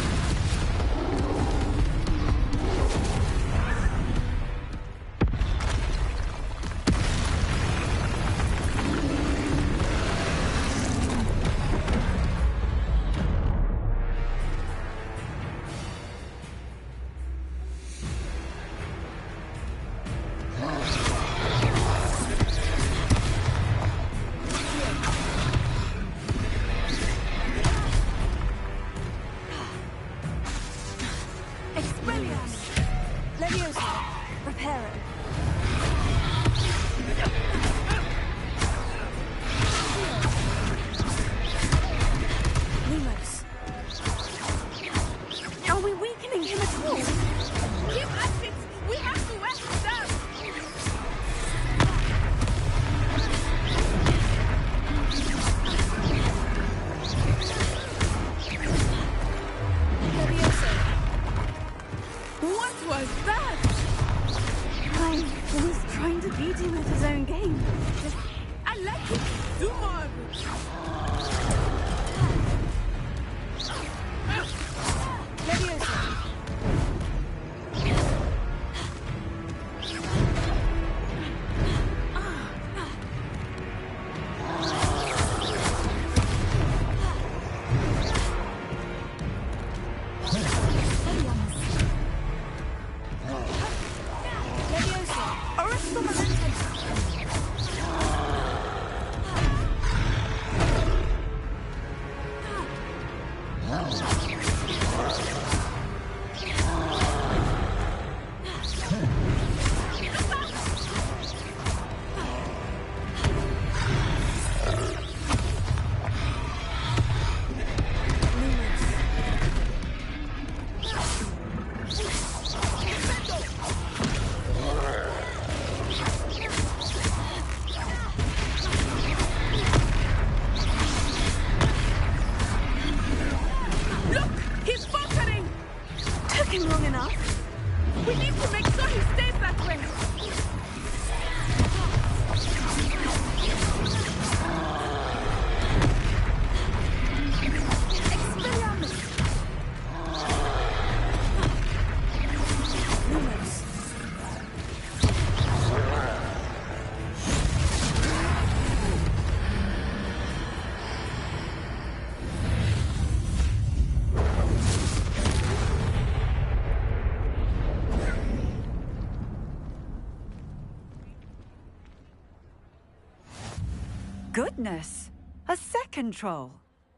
Goodness! A second troll!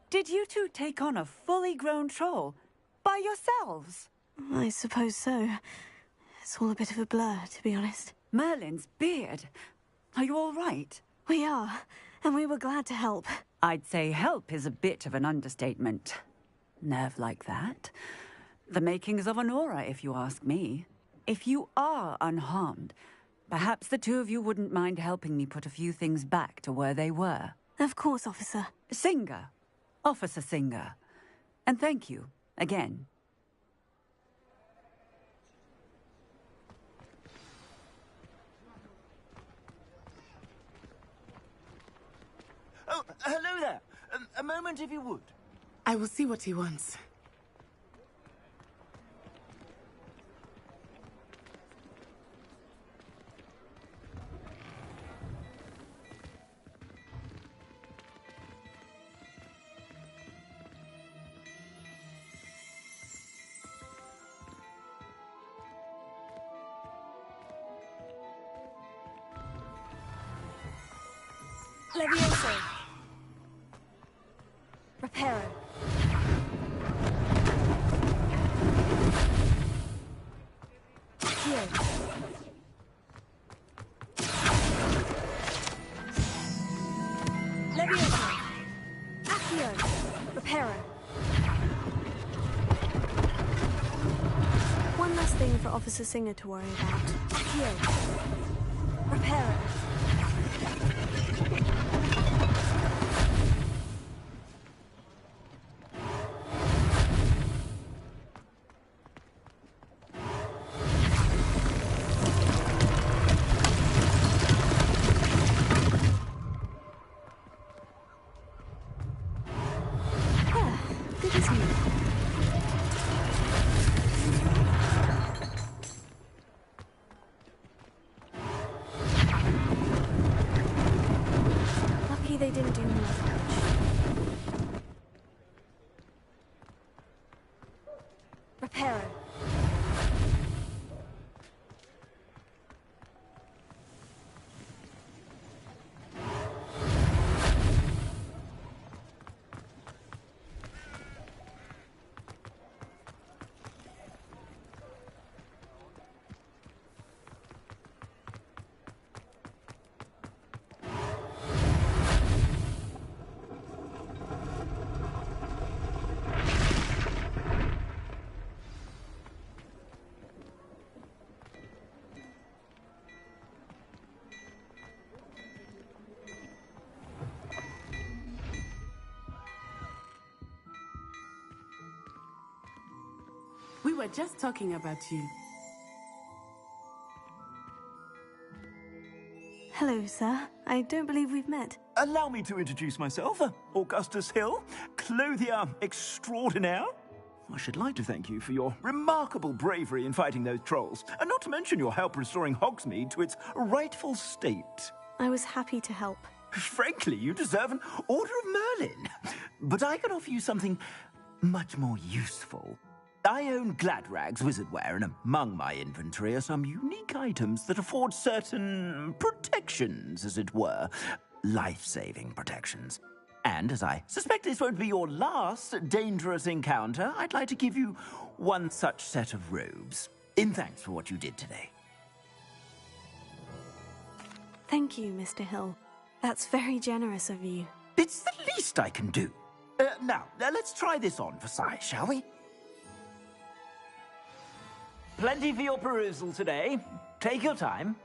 Did you two take on a fully grown troll? By yourselves? I suppose so. It's all a bit of a blur, to be honest. Merlin's beard. Are you all right? We are, and we were glad to help. I'd say help is a bit of an understatement. Nerve like that. The makings of an aura, if you ask me. If you are unharmed, perhaps the two of you wouldn't mind helping me put a few things back to where they were. Of course, officer. Singer. Officer Singer. And thank you, again. Oh, hello there. A moment, if you would. I will see what he wants. Levioso. Reparo. Accio. Levioso. Accio. Reparo. One last thing for Officer Singer to worry about. Accio. Reparo. Good as new. Lucky they didn't do more damage. Reparo. We were just talking about you. Hello, sir. I don't believe we've met. Allow me to introduce myself. Augustus Hill, clothier extraordinaire. I should like to thank you for your remarkable bravery in fighting those trolls, and not to mention your help restoring Hogsmeade to its rightful state. I was happy to help. Frankly, you deserve an Order of Merlin. But I can offer you something much more useful. I own Gladrag's wizardware, and among my inventory are some unique items that afford certain protections, as it were. Life-saving protections. And as I suspect this won't be your last dangerous encounter, I'd like to give you one such set of robes, in thanks for what you did today. Thank you, Mr. Hill. That's very generous of you. It's the least I can do. Now, let's try this on for size, shall we? Plenty for your perusal today. Take your time.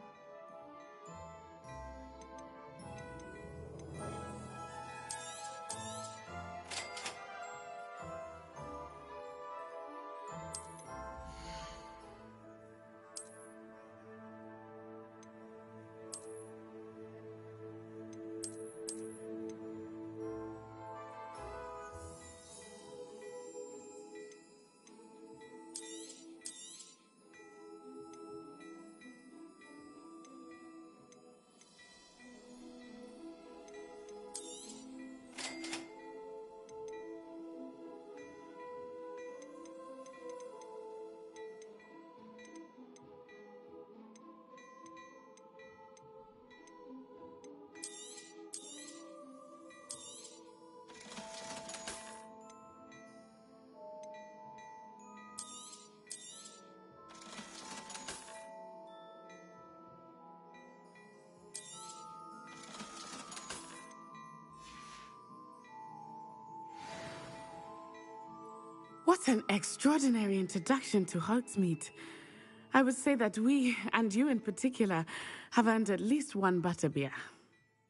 What an extraordinary introduction to Hogsmeade. I would say that we, and you in particular, have earned at least one butterbeer.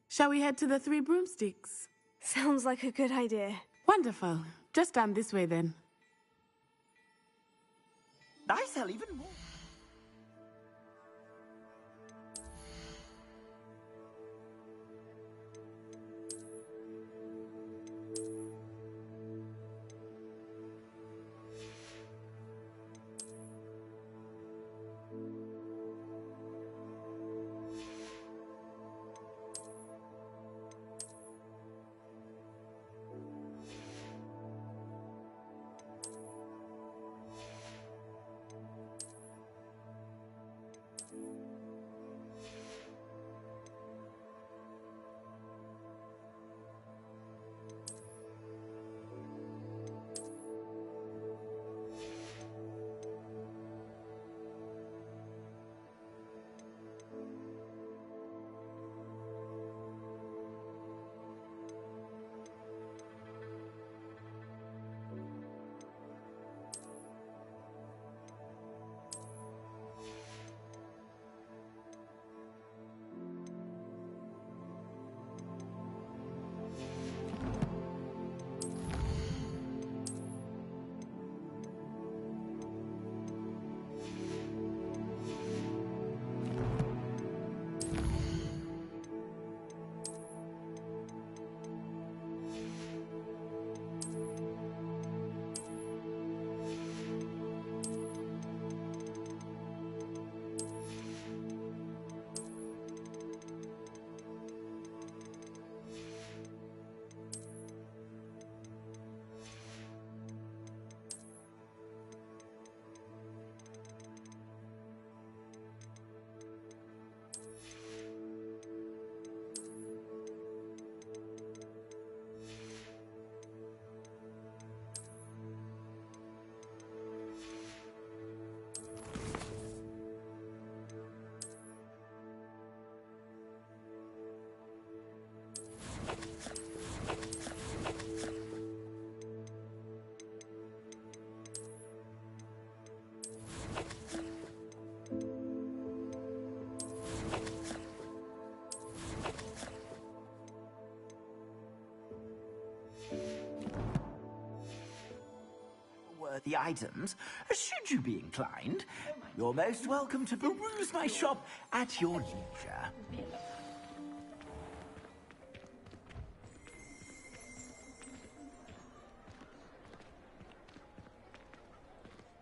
Shall we head to the Three Broomsticks? Sounds like a good idea. Wonderful. Just down this way then. I sell even more. Worthy items, should you be inclined. You're most welcome to peruse my shop at your leisure.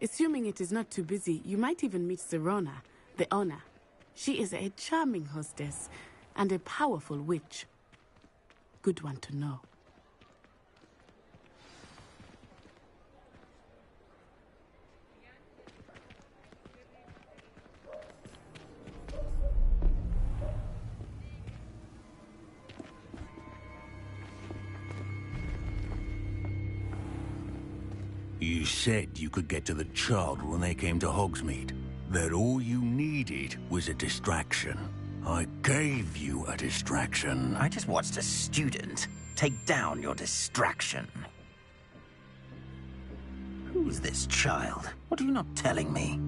Assuming it is not too busy, you might even meet Serona, the owner. She is a charming hostess and a powerful witch. Good one to know. You said you could get to the child when they came to Hogsmeade. That all you needed was a distraction. I gave you a distraction. I just watched a student take down your distraction. Who's this child? What are you not telling me?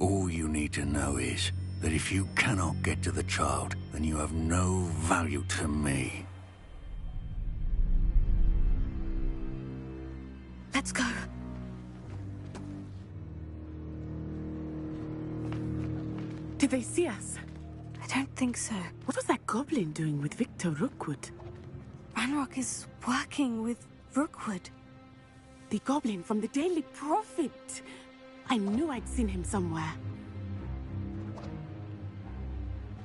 All you need to know is that if you cannot get to the child, then you have no value to me. Let's go. Did they see us? I don't think so. What was that goblin doing with Victor Rookwood? Ranrock is working with Rookwood. The goblin from the Daily Prophet. I knew I'd seen him somewhere.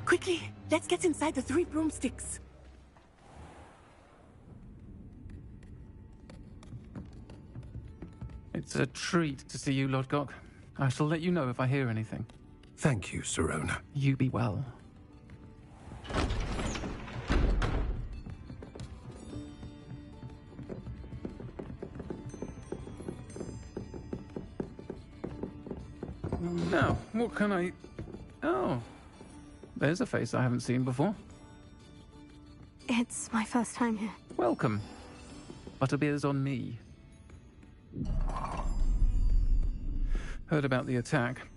Quickly, let's get inside the 3 broomsticks. It's a treat to see you, Lodgok. I shall let you know if I hear anything. Thank you, Serona. You be well. Now, what can I... Oh, there's a face I haven't seen before. It's my first time here. Welcome. Butterbeer's on me. Heard about the attack.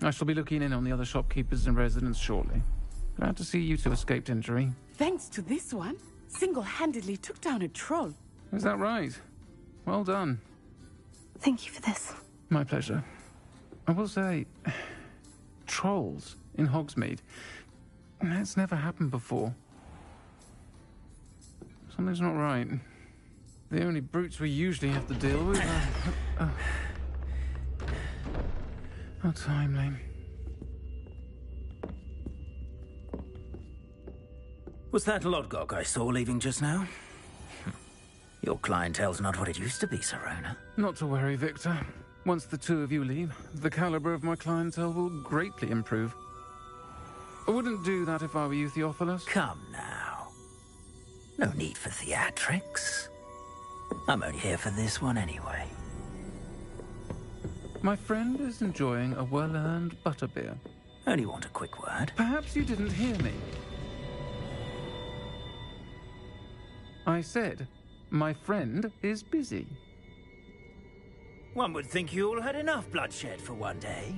I shall be looking in on the other shopkeepers and residents shortly. Glad to see you two escaped injury. Thanks to this one, single-handedly took down a troll. Is that right? Well done. Thank you for this. My pleasure. I will say, trolls in Hogsmeade. That's never happened before. Something's not right. The only brutes we usually have to deal with are timely. Was that Lodgok I saw leaving just now? Your clientele's not what it used to be, Serona. Not to worry, Victor. Once the two of you leave, the caliber of my clientele will greatly improve. I wouldn't do that if I were you, Theophilus. Come now. No need for theatrics. I'm only here for this one anyway. My friend is enjoying a well-earned butterbeer. Only want a quick word. Perhaps you didn't hear me. I said, my friend is busy. One would think you all had enough bloodshed for one day.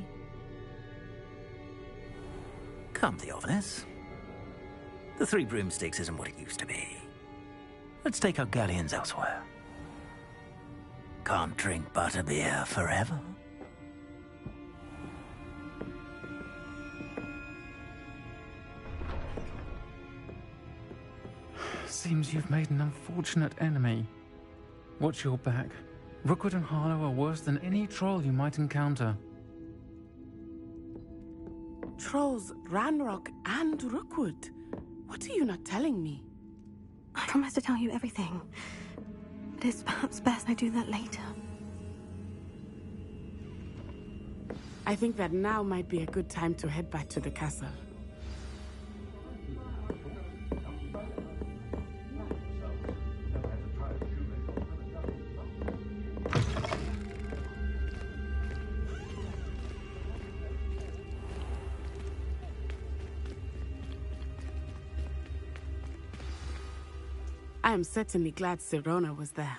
Come, Theophilus. The 3 broomsticks isn't what it used to be. Let's take our galleons elsewhere. Can't drink butterbeer forever. Seems you've made an unfortunate enemy. Watch your back. Rookwood and Harlow are worse than any troll you might encounter. Trolls, Ranrock, and Rookwood. What are you not telling me? I promise to tell you everything. But it's perhaps best I do that later. I think that now might be a good time to head back to the castle. I am certainly glad Sirona was there.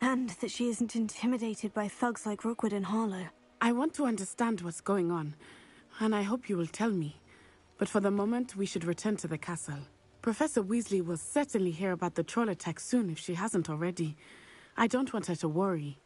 And that she isn't intimidated by thugs like Rookwood and Harlow. I want to understand what's going on, and I hope you will tell me. But for the moment, we should return to the castle. Professor Weasley will certainly hear about the troll attack soon if she hasn't already. I don't want her to worry.